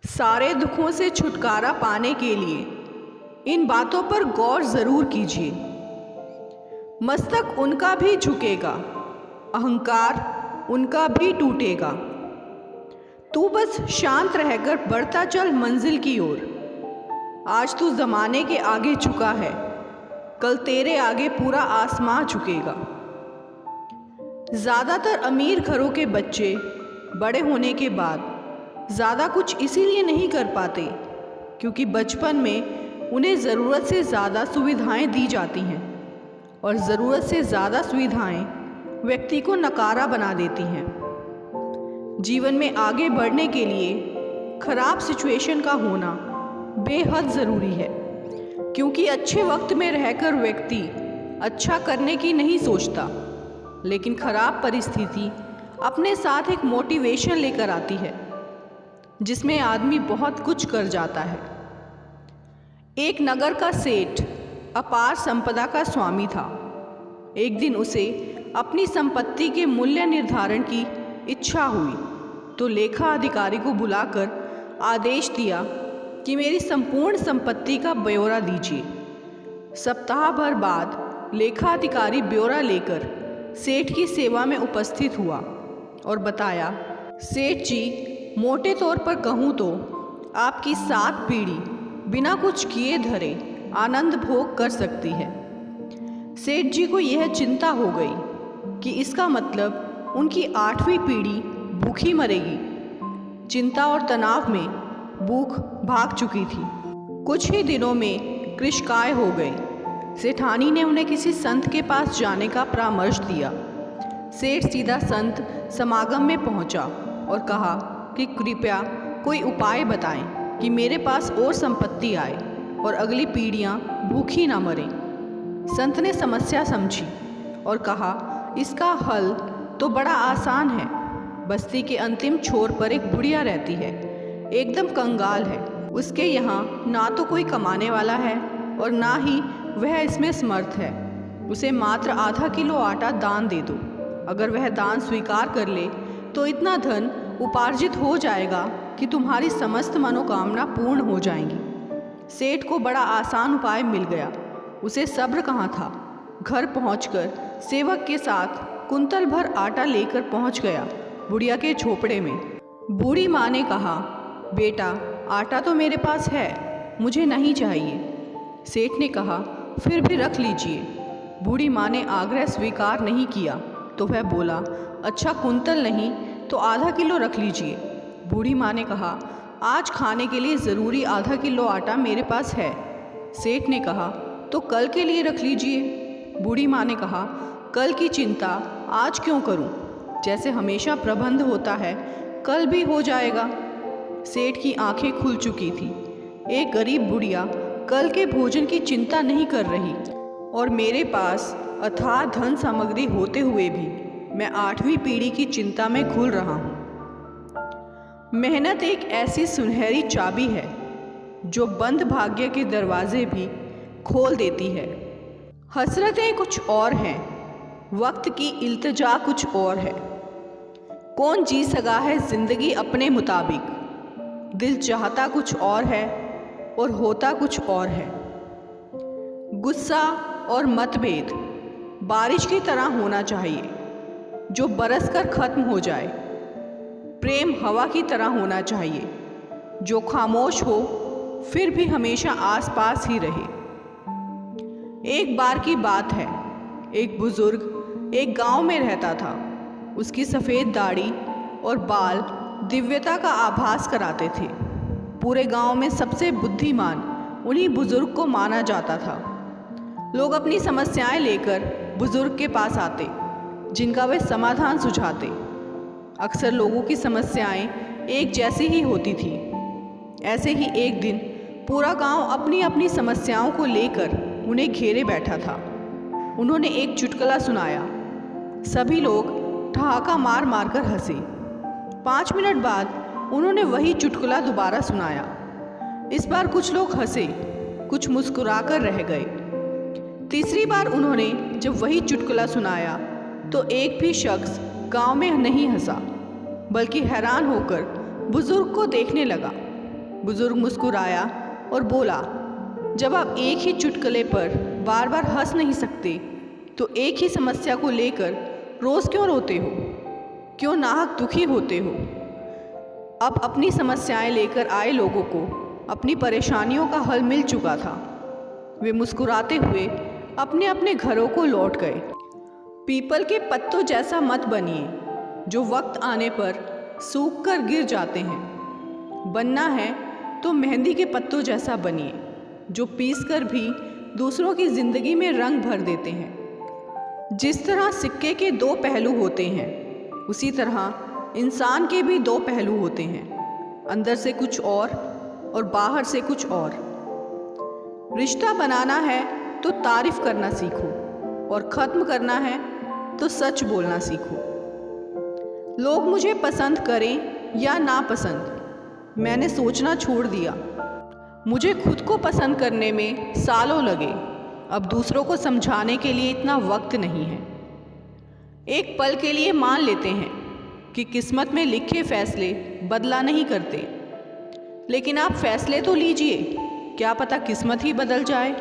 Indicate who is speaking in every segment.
Speaker 1: सारे दुखों से छुटकारा पाने के लिए इन बातों पर गौर जरूर कीजिए। मस्तक उनका भी झुकेगा, अहंकार उनका भी टूटेगा। तू बस शांत रहकर बढ़ता चल मंजिल की ओर। आज तू जमाने के आगे झुका है, कल तेरे आगे पूरा आसमां झुकेगा। ज़्यादातर अमीर घरों के बच्चे बड़े होने के बाद ज़्यादा कुछ इसीलिए नहीं कर पाते क्योंकि बचपन में उन्हें ज़रूरत से ज़्यादा सुविधाएं दी जाती हैं और ज़रूरत से ज़्यादा सुविधाएं व्यक्ति को नकारा बना देती हैं। जीवन में आगे बढ़ने के लिए खराब सिचुएशन का होना बेहद ज़रूरी है क्योंकि अच्छे वक्त में रहकर व्यक्ति अच्छा करने की नहीं सोचता, लेकिन खराब परिस्थिति अपने साथ एक मोटिवेशन लेकर आती है जिसमें आदमी बहुत कुछ कर जाता है। एक नगर का सेठ अपार संपदा का स्वामी था। एक दिन उसे अपनी संपत्ति के मूल्य निर्धारण की इच्छा हुई तो लेखा अधिकारी को बुलाकर आदेश दिया कि मेरी संपूर्ण संपत्ति का ब्यौरा दीजिए। सप्ताह भर बाद लेखा अधिकारी ब्यौरा लेकर सेठ की सेवा में उपस्थित हुआ और बताया, सेठ जी, मोटे तौर पर कहूँ तो आपकी 7 पीढ़ी बिना कुछ किए धरे आनंद भोग कर सकती है। सेठ जी को यह चिंता हो गई कि इसका मतलब उनकी 8वीं पीढ़ी भूखी मरेगी। चिंता और तनाव में भूख भाग चुकी थी। कुछ ही दिनों में कृशकाय हो गए। सेठानी ने उन्हें किसी संत के पास जाने का परामर्श दिया। सेठ सीधा संत समागम में पहुंचा और कहा कि कृपया कोई उपाय बताएं कि मेरे पास और संपत्ति आए और अगली पीढ़ियां भूखी ना मरें। संत ने समस्या समझी और कहा, इसका हल तो बड़ा आसान है। बस्ती के अंतिम छोर पर एक बुढ़िया रहती है, एकदम कंगाल है। उसके यहाँ ना तो कोई कमाने वाला है और ना ही वह इसमें समर्थ है। उसे मात्र आधा किलो आटा दान दे दो। अगर वह दान स्वीकार कर ले तो इतना धन उपार्जित हो जाएगा कि तुम्हारी समस्त मनोकामना पूर्ण हो जाएंगी। सेठ को बड़ा आसान उपाय मिल गया। उसे सब्र कहाँ था। घर पहुंचकर सेवक के साथ कुंतल भर आटा लेकर पहुंच गया बुढ़िया के झोपड़े में। बूढ़ी माँ ने कहा, बेटा, आटा तो मेरे पास है, मुझे नहीं चाहिए। सेठ ने कहा, फिर भी रख लीजिए। बूढ़ी माँ ने आग्रह स्वीकार नहीं किया तो वह बोला, अच्छा, कुंतल नहीं तो आधा किलो रख लीजिए। बूढ़ी माँ ने कहा, आज खाने के लिए ज़रूरी आधा किलो आटा मेरे पास है। सेठ ने कहा, तो कल के लिए रख लीजिए। बूढ़ी माँ ने कहा, कल की चिंता आज क्यों करूं? जैसे हमेशा प्रबंध होता है, कल भी हो जाएगा। सेठ की आंखें खुल चुकी थी। एक गरीब बुढ़िया कल के भोजन की चिंता नहीं कर रही और मेरे पास अथाह धन सामग्री होते हुए भी मैं 8वीं पीढ़ी की चिंता में घुल रहा हूँ। मेहनत एक ऐसी सुनहरी चाबी है जो बंद भाग्य के दरवाजे भी खोल देती है। हसरतें कुछ और हैं, वक्त की इल्तिजा कुछ और है। कौन जी सका है जिंदगी अपने मुताबिक। दिल चाहता कुछ और है और होता कुछ और है। गुस्सा और मतभेद बारिश की तरह होना चाहिए जो बरस कर खत्म हो जाए। प्रेम हवा की तरह होना चाहिए जो खामोश हो फिर भी हमेशा आसपास ही रहे। एक बार की बात है, एक बुजुर्ग एक गांव में रहता था। उसकी सफ़ेद दाढ़ी और बाल दिव्यता का आभास कराते थे। पूरे गांव में सबसे बुद्धिमान उन्हीं बुजुर्ग को माना जाता था। लोग अपनी समस्याएं लेकर बुजुर्ग के पास आते जिनका वे समाधान सुझाते। अक्सर लोगों की समस्याएं एक जैसी ही होती थी। ऐसे ही एक दिन पूरा गांव अपनी अपनी समस्याओं को लेकर उन्हें घेरे बैठा था। उन्होंने एक चुटकुला सुनाया। सभी लोग ठहाका मार मार कर हंसे। 5 मिनट बाद उन्होंने वही चुटकुला दोबारा सुनाया। इस बार कुछ लोग हंसे, कुछ मुस्कुराकर रह गए। तीसरी बार उन्होंने जब वही चुटकुला सुनाया तो एक भी शख्स गांव में नहीं हंसा, बल्कि हैरान होकर बुजुर्ग को देखने लगा। बुजुर्ग मुस्कुराया और बोला, जब आप एक ही चुटकुले पर बार बार हंस नहीं सकते तो एक ही समस्या को लेकर रोज़ क्यों रोते हो, क्यों नाहक दुखी होते हो। अब अपनी समस्याएं लेकर आए लोगों को अपनी परेशानियों का हल मिल चुका था। वे मुस्कुराते हुए अपने अपने घरों को लौट गए। पीपल के पत्तों जैसा मत बनिए जो वक्त आने पर सूख कर गिर जाते हैं। बनना है तो मेहंदी के पत्तों जैसा बनिए जो पीस कर भी दूसरों की ज़िंदगी में रंग भर देते हैं। जिस तरह सिक्के के दो पहलू होते हैं, उसी तरह इंसान के भी दो पहलू होते हैं, अंदर से कुछ और बाहर से कुछ और। रिश्ता बनाना है तो तारीफ करना सीखो और ख़त्म करना है तो सच बोलना सीखो। लोग मुझे पसंद करें या ना पसंद, मैंने सोचना छोड़ दिया। मुझे खुद को पसंद करने में सालों लगे, अब दूसरों को समझाने के लिए इतना वक्त नहीं है। एक पल के लिए मान लेते हैं कि किस्मत में लिखे फैसले बदला नहीं करते, लेकिन आप फैसले तो लीजिए, क्या पता किस्मत ही बदल जाए।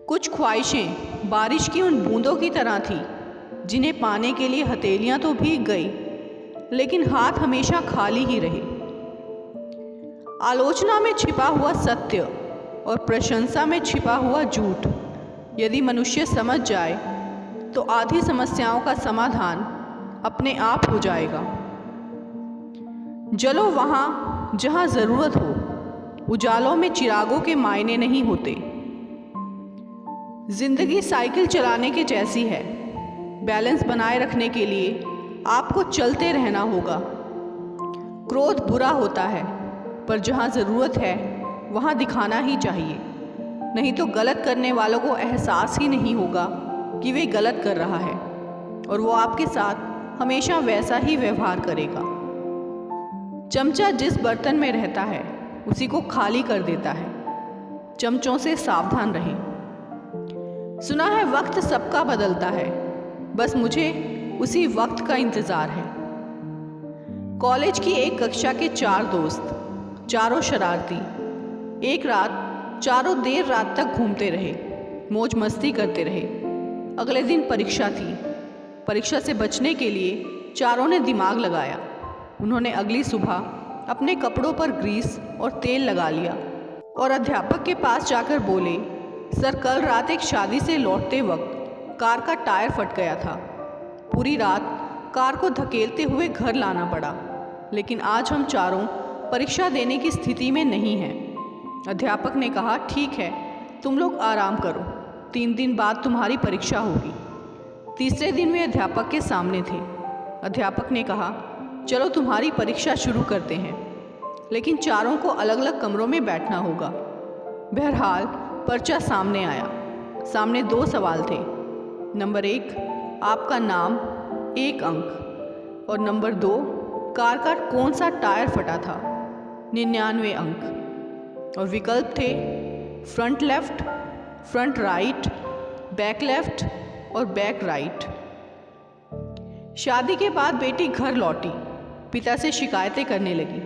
Speaker 1: कुछ ख्वाहिशें बारिश की उन बूंदों की तरह थी जिन्हें पाने के लिए हथेलियां तो भीग गई, लेकिन हाथ हमेशा खाली ही रहे। आलोचना में छिपा हुआ सत्य और प्रशंसा में छिपा हुआ झूठ यदि मनुष्य समझ जाए तो आधी समस्याओं का समाधान अपने आप हो जाएगा। जलो वहाँ जहाँ ज़रूरत हो, उजालों में चिरागों के मायने नहीं होते। जिंदगी साइकिल चलाने के जैसी है, बैलेंस बनाए रखने के लिए आपको चलते रहना होगा। क्रोध बुरा होता है, पर जहाँ ज़रूरत है वहाँ दिखाना ही चाहिए, नहीं तो गलत करने वालों को एहसास ही नहीं होगा कि वे गलत कर रहा है और वो आपके साथ हमेशा वैसा ही व्यवहार करेगा। चमचा जिस बर्तन में रहता है उसी को खाली कर देता है। चमचों से सावधान रहें। सुना है वक्त सबका बदलता है, बस मुझे उसी वक्त का इंतज़ार है। कॉलेज की एक कक्षा के 4 दोस्त, चारों शरारती, एक रात चारों देर रात तक घूमते रहे, मौज मस्ती करते रहे। अगले दिन परीक्षा थी। परीक्षा से बचने के लिए चारों ने दिमाग लगाया। उन्होंने अगली सुबह अपने कपड़ों पर ग्रीस और तेल लगा लिया और अध्यापक के पास जाकर बोले, सर कल रात एक शादी से लौटते वक्त कार का टायर फट गया था। पूरी रात कार को धकेलते हुए घर लाना पड़ा, लेकिन आज हम चारों परीक्षा देने की स्थिति में नहीं हैं। अध्यापक ने कहा, ठीक है तुम लोग आराम करो, 3 दिन बाद तुम्हारी परीक्षा होगी। तीसरे दिन वे अध्यापक के सामने थे। अध्यापक ने कहा, चलो तुम्हारी परीक्षा शुरू करते हैं, लेकिन चारों को अलग अलग कमरों में बैठना होगा। बहरहाल पर्चा सामने आया। सामने 2 सवाल थे। नंबर 1 आपका नाम 1 अंक और नंबर 2 कार का कौन सा टायर फटा था 99 अंक। और विकल्प थे front left, front right, back left और बैक राइट। शादी के बाद बेटी घर लौटी, पिता से शिकायतें करने लगी।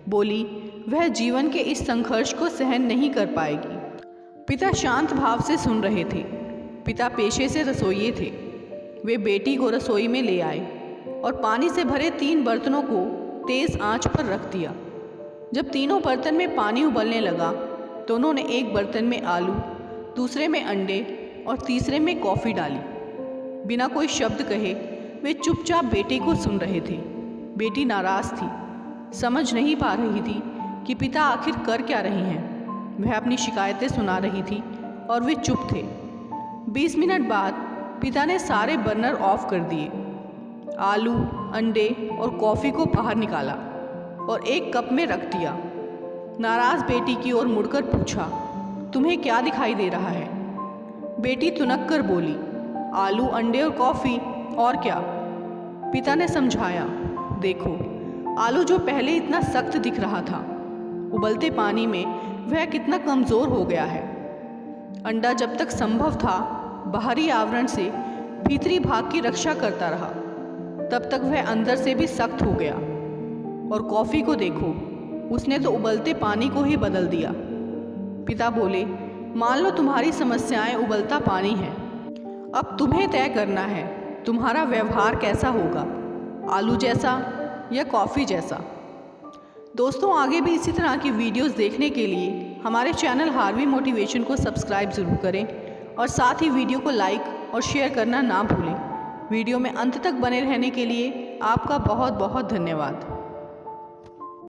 Speaker 1: बोली वह जीवन के इस संघर्ष को सहन नहीं कर पाएगी। पिता शांत भाव से सुन रहे थे। पिता पेशे से रसोइये थे। वे बेटी को रसोई में ले आए और पानी से भरे 3 बर्तनों को तेज़ आंच पर रख दिया। जब तीनों बर्तन में पानी उबलने लगा तो उन्होंने एक बर्तन में आलू, दूसरे में अंडे और तीसरे में कॉफ़ी डाली। बिना कोई शब्द कहे वे चुपचाप बेटी को सुन रहे थे। बेटी नाराज़ थी, समझ नहीं पा रही थी कि पिता आखिर कर क्या रहे हैं। वह अपनी शिकायतें सुना रही थी और वे चुप थे। 20 मिनट बाद पिता ने सारे बर्नर ऑफ कर दिए, आलू, अंडे और कॉफ़ी को बाहर निकाला और एक कप में रख दिया। नाराज़ बेटी की ओर मुड़कर पूछा, तुम्हें क्या दिखाई दे रहा है? बेटी तुनक कर बोली, आलू, अंडे और कॉफ़ी, और क्या? पिता ने समझाया, देखो आलू जो पहले इतना सख्त दिख रहा था, उबलते पानी में वह कितना कमज़ोर हो गया है। अंडा जब तक संभव था बाहरी आवरण से भीतरी भाग की रक्षा करता रहा, तब तक वह अंदर से भी सख्त हो गया। और कॉफ़ी को देखो, उसने तो उबलते पानी को ही बदल दिया। पिता बोले, मान लो तुम्हारी समस्याएं उबलता पानी हैं। अब तुम्हें तय करना है तुम्हारा व्यवहार कैसा होगा, आलू जैसा या कॉफ़ी जैसा। दोस्तों, आगे भी इसी तरह की वीडियोस देखने के लिए हमारे चैनल हार्वी मोटिवेशन को सब्सक्राइब ज़रूर करें और साथ ही वीडियो को लाइक और शेयर करना ना भूलें। वीडियो में अंत तक बने रहने के लिए आपका बहुत बहुत धन्यवाद।